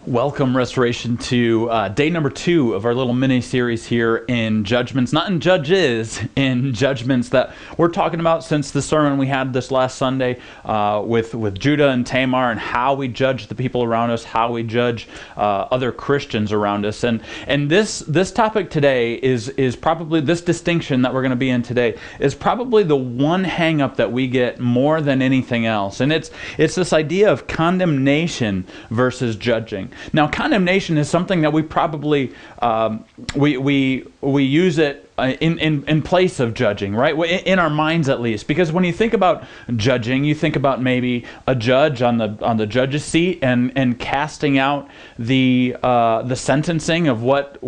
Welcome, Restoration, to day number 2 of our little mini-series here in Judgments. Not in Judges, in Judgments, that we're talking about since the sermon we had this last Sunday with Judah and Tamar, and how we judge the people around us, how we judge other Christians around us. And this topic today is probably, this distinction that we're going to be in today, is probably the one hang-up that we get more than anything else. And it's this idea of condemnation versus judging. Now, condemnation is something that we probably we use it in place of judging, right? In our minds, at least, because when you think about judging, you think about maybe a judge on the judge's seat and casting out the sentencing of what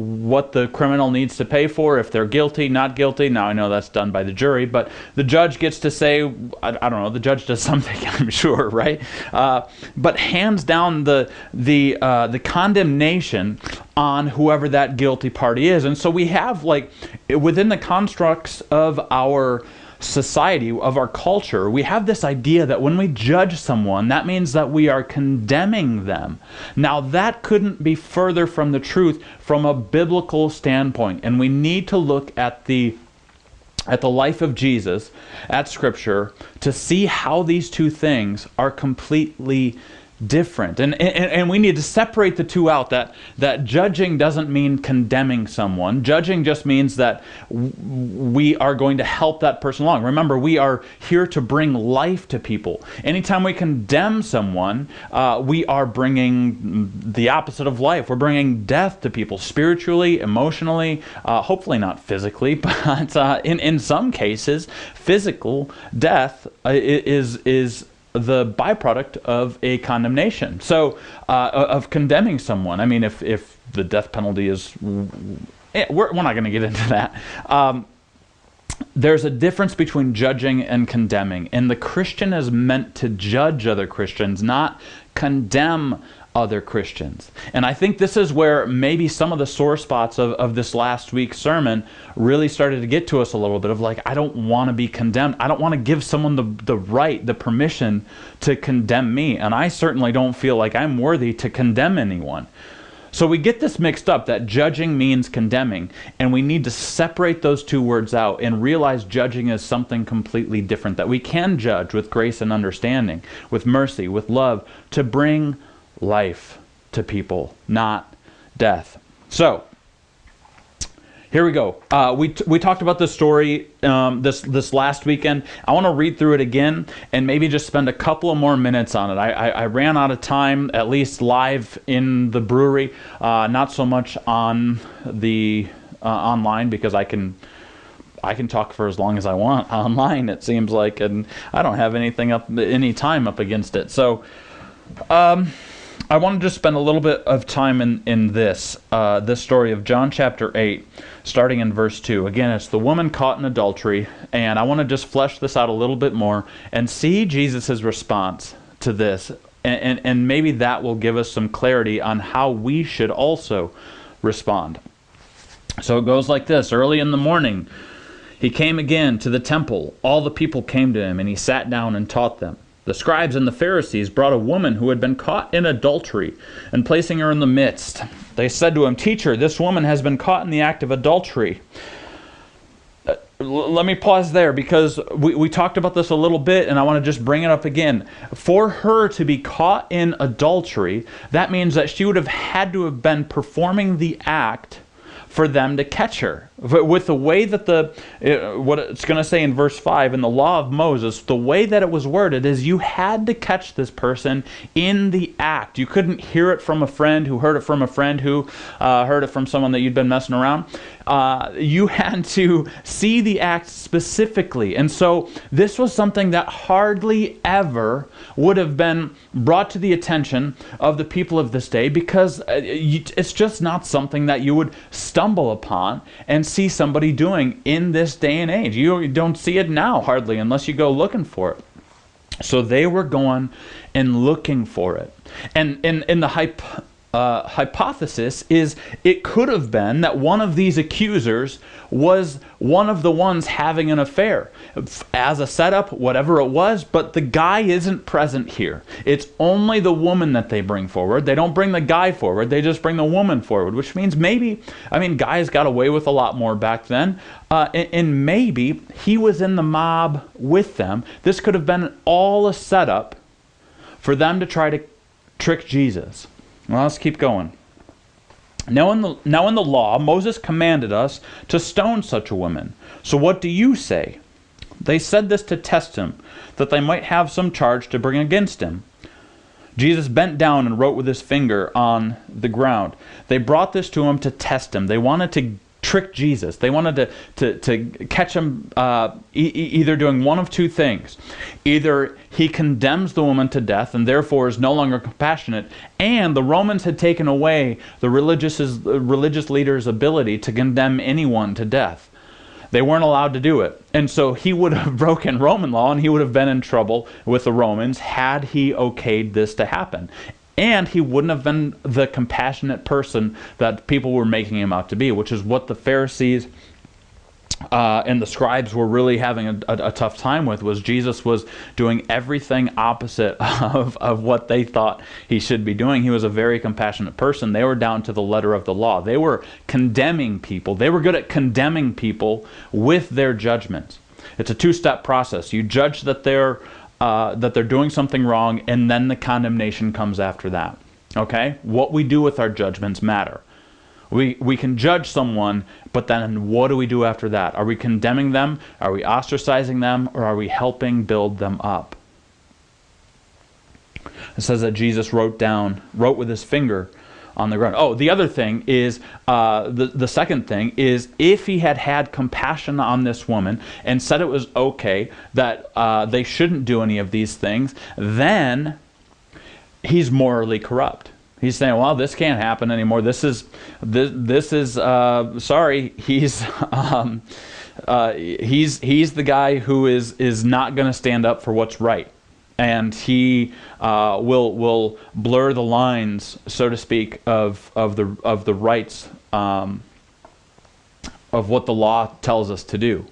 the criminal needs to pay for, if they're guilty, not guilty. Now, I know that's done by the jury, but the judge gets to say, I don't know, the judge does something, I'm sure, right? But hands down the condemnation on whoever that guilty party is. And so we have, like, within the constructs of our society, of our culture, we have this idea that when we judge someone, that means that we are condemning them. Now, that couldn't be further from the truth from a biblical standpoint. And we need to look at the life of Jesus, at Scripture, to see how these two things are completely different. And we need to separate the two out, that judging doesn't mean condemning someone. Judging just means that we are going to help that person along. Remember, we are here to bring life to people. Anytime we condemn someone, we are bringing the opposite of life. We're bringing death to people, spiritually, emotionally, hopefully not physically, but in some cases, physical death is the byproduct of a condemnation. So, of condemning someone. I mean, if the death penalty is... We're not going to get into that. There's a difference between judging and condemning. And the Christian is meant to judge other Christians, not condemn other Christians. And I think this is where maybe some of the sore spots of this last week's sermon really started to get to us a little bit, of like, I don't want to be condemned. I don't want to give someone the right, the permission to condemn me. And I certainly don't feel like I'm worthy to condemn anyone. So we get this mixed up, that judging means condemning, and we need to separate those two words out and realize judging is something completely different, that we can judge with grace and understanding, with mercy, with love, to bring life to people, not death. So here we go. We talked about this story this last weekend. I want to read through it again and maybe just spend a couple of more minutes on it. I ran out of time, at least live in the brewery, not so much on the online, because I can talk for as long as I want online, it seems like, and I don't have any time up against it. So I want to just spend a little bit of time in this story of John chapter 8, starting in verse 2. Again, it's the woman caught in adultery, and I want to just flesh this out a little bit more and see Jesus' response to this, and maybe that will give us some clarity on how we should also respond. So it goes like this. Early in the morning, he came again to the temple. All the people came to him, and he sat down and taught them. The scribes and the Pharisees brought a woman who had been caught in adultery, and placing her in the midst, they said to him, "Teacher, this woman has been caught in the act of adultery." Let me pause there, because we talked about this a little bit, and I want to just bring it up again. For her to be caught in adultery, that means that she would have had to have been performing the act for them to catch her. With the way that what it's going to say in verse 5, in the law of Moses, the way that it was worded is you had to catch this person in the act. You couldn't hear it from a friend who heard it from a friend who heard it from someone that you'd been messing around. You had to see the act specifically. And so this was something that hardly ever would have been brought to the attention of the people of this day, because it's just not something that you would stumble upon and see somebody doing in this day and age. You don't see it now hardly, unless you go looking for it. So they were going and looking for it. And in the hypothesis is it could have been that one of these accusers was one of the ones having an affair as a setup, whatever it was, but the guy isn't present here. It's only the woman that they bring forward. They don't bring the guy forward, they just bring the woman forward, which means maybe, guys got away with a lot more back then, and maybe he was in the mob with them. This could have been all a setup for them to try to trick Jesus. Well, let's keep going. Now in the law, Moses commanded us to stone such a woman. So what do you say? They said this to test him, that they might have some charge to bring against him. Jesus bent down and wrote with his finger on the ground. They brought this to him to test him. They wanted to trick Jesus. They wanted to catch him either doing one of two things. Either he condemns the woman to death and therefore is no longer compassionate, and the Romans had taken away the religious leader's ability to condemn anyone to death. They weren't allowed to do it. And so he would have broken Roman law and he would have been in trouble with the Romans had he okayed this to happen. And he wouldn't have been the compassionate person that people were making him out to be, which is what the Pharisees and the scribes were really having a tough time with, was Jesus was doing everything opposite of what they thought he should be doing. He was a very compassionate person. They were down to the letter of the law. They were condemning people. They were good at condemning people with their judgments. It's a two-step process. You judge that they're doing something wrong, and then the condemnation comes after that. Okay? What we do with our judgments matter. We can judge someone, but then what do we do after that? Are we condemning them? Are we ostracizing them? Or are we helping build them up? It says that Jesus wrote with his finger on the ground. Oh, the other thing is, the second thing is, if he had had compassion on this woman and said it was okay that they shouldn't do any of these things, then he's morally corrupt. He's saying, well, this can't happen anymore. This is sorry. He's the guy who is not going to stand up for what's right. And he will blur the lines, so to speak, of the rights of what the law tells us to do.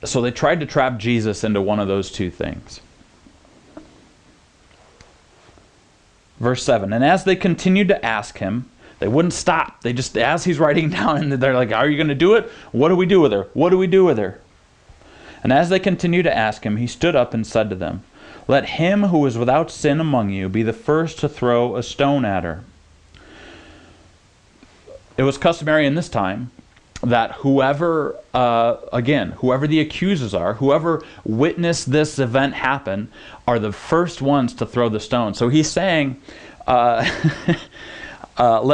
So they tried to trap Jesus into one of those two things. Verse 7, and as they continued to ask him, they wouldn't stop. They just, as he's writing down, and they're like, are you going to do it? What do we do with her? What do we do with her? And as they continued to ask him, he stood up and said to them, let him who is without sin among you be the first to throw a stone at her. It was customary in this time that whoever the accusers are, whoever witnessed this event happen, are the first ones to throw the stone. So he's saying, let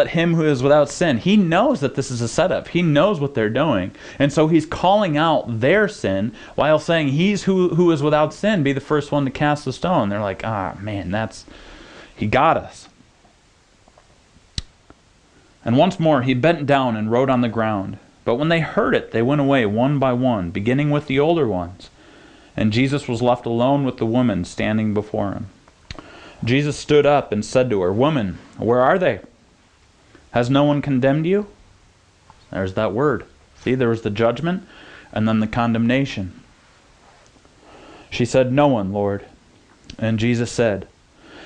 him who is without sin. He knows that this is a setup. He knows what they're doing. And so he's calling out their sin while saying, he's who is without sin, be the first one to cast the stone. They're like, man, he got us. And once more he bent down and wrote on the ground. But when they heard it, they went away one by one, beginning with the older ones. And Jesus was left alone with the woman standing before him. Jesus stood up and said to her, woman, where are they? Has no one condemned you? There's that word. See, there was the judgment and then the condemnation. She said, no one, Lord. And Jesus said,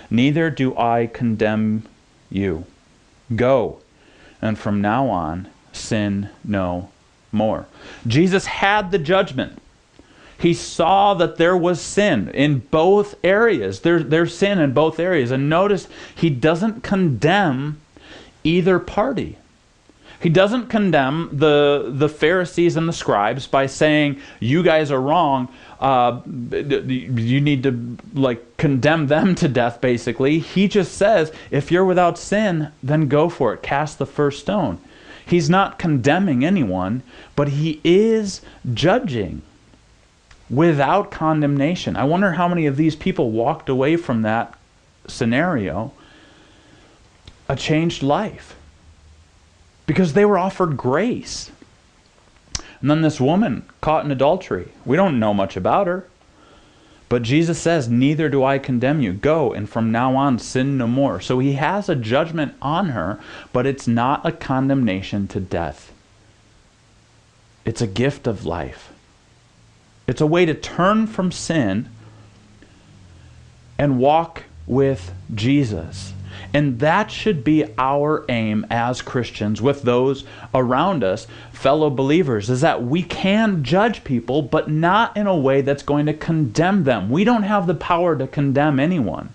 neither do I condemn you. Go, and from now on, sin no more. Jesus had the judgment. He saw that there was sin in both areas. There's sin in both areas. And notice, he doesn't condemn either party. He doesn't condemn the Pharisees and the scribes by saying, you guys are wrong. You need to condemn them to death, basically. He just says, if you're without sin, then go for it. Cast the first stone. He's not condemning anyone, but he is judging without condemnation. I wonder how many of these people walked away from that scenario a changed life, because they were offered grace. And then this woman caught in adultery. We don't know much about her, But Jesus says, neither do I condemn you. Go, and from now on sin no more. So he has a judgment on her, but it's not a condemnation to death. It's a gift of life. It's a way to turn from sin and walk with Jesus. And that should be our aim as Christians with those around us, fellow believers, is that we can judge people, but not in a way that's going to condemn them. We don't have the power to condemn anyone.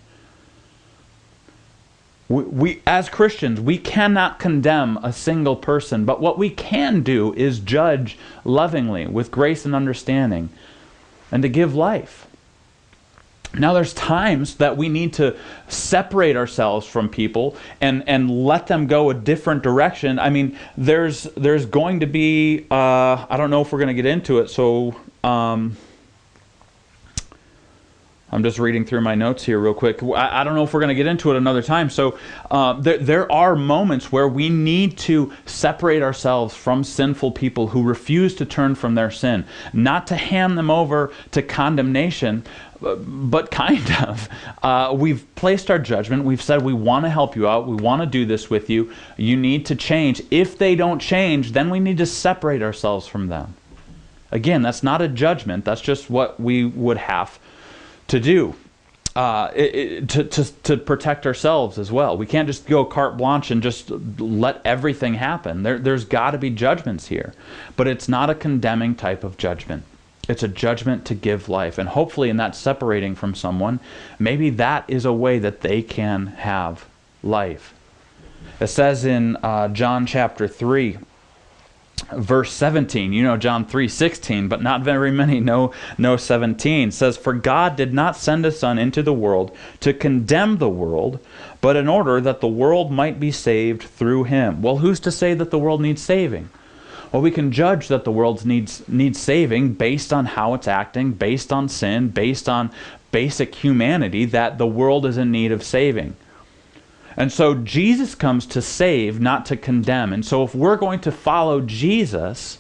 We as Christians, we cannot condemn a single person, but what we can do is judge lovingly with grace and understanding and to give life. Now there's times that we need to separate ourselves from people and let them go a different direction. I mean, there's going to be, I don't know if we're going to get into it, so I'm just reading through my notes here real quick. I don't know if we're going to get into it another time. So there are moments where we need to separate ourselves from sinful people who refuse to turn from their sin. Not to hand them over to condemnation, but kind of. We've placed our judgment. We've said we want to help you out. We want to do this with you. You need to change. If they don't change, then we need to separate ourselves from them. Again, that's not a judgment. That's just what we would have to do to protect ourselves as well. We can't just go carte blanche and just let everything happen. There's got to be judgments here. But it's not a condemning type of judgment. It's a judgment to give life. And hopefully in that separating from someone, maybe that is a way that they can have life. It says in John chapter 3, verse 17, you know John 3:16, but not very many know 17. It says, "For God did not send His Son into the world to condemn the world, but in order that the world might be saved through Him." Well, who's to say that the world needs saving? Well, we can judge that the world needs saving based on how it's acting, based on sin, based on basic humanity, that the world is in need of saving. And so Jesus comes to save, not to condemn. And so if we're going to follow Jesus,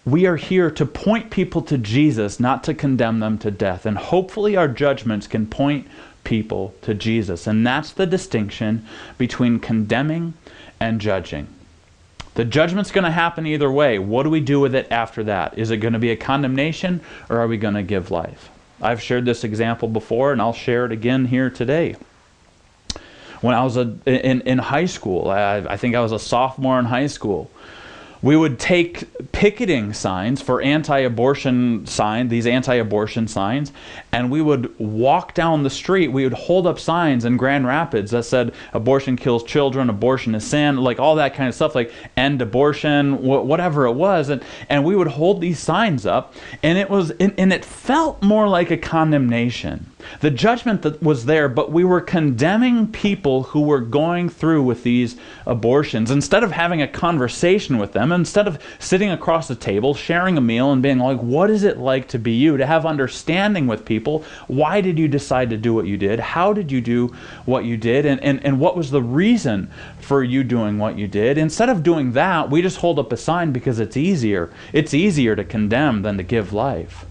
we are here to point people to Jesus, not to condemn them to death. And hopefully our judgments can point people to Jesus. And that's the distinction between condemning and judging. The judgment's going to happen either way. What do we do with it after that? Is it going to be a condemnation, or are we going to give life? I've shared this example before, and I'll share it again here today. When I was in high school, I think I was a sophomore in high school, we would take picketing signs for anti-abortion signs, these anti-abortion signs, and we would walk down the street. We would hold up signs in Grand Rapids that said abortion kills children, abortion is sin, like all that kind of stuff, like end abortion, whatever it was. And we would hold these signs up, and it felt more like a condemnation. The judgment that was there, but we were condemning people who were going through with these abortions. Instead of having a conversation with them, instead of sitting across the table, sharing a meal and being like, what is it like to be you? To have understanding with people. Why did you decide to do what you did? How did you do what you did? And what was the reason for you doing what you did? Instead of doing that, we just hold up a sign because it's easier. It's easier to condemn than to give life.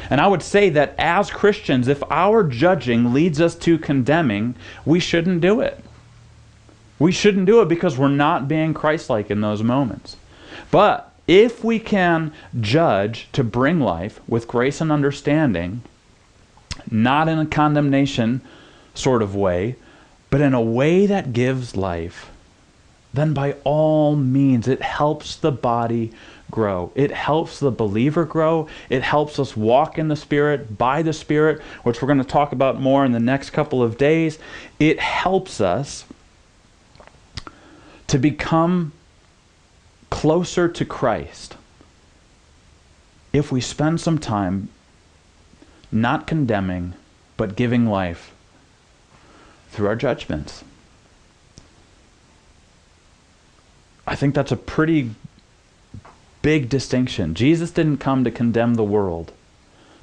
And I would say that as Christians, if our judging leads us to condemning, we shouldn't do it. We shouldn't do it because we're not being Christ-like in those moments. But if we can judge to bring life with grace and understanding, not in a condemnation sort of way, but in a way that gives life, then by all means it helps the body grow. It helps the believer grow. It helps us walk in the Spirit, by the Spirit, which we're going to talk about more in the next couple of days. It helps us to become closer to Christ if we spend some time not condemning, but giving life through our judgments. I think that's a pretty big distinction. Jesus didn't come to condemn the world,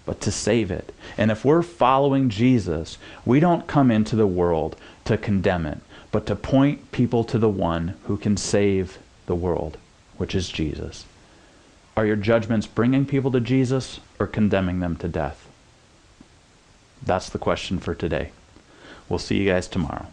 but to save it. And if we're following Jesus, we don't come into the world to condemn it, but to point people to the one who can save the world, which is Jesus. Are your judgments bringing people to Jesus or condemning them to death? That's the question for today. We'll see you guys tomorrow.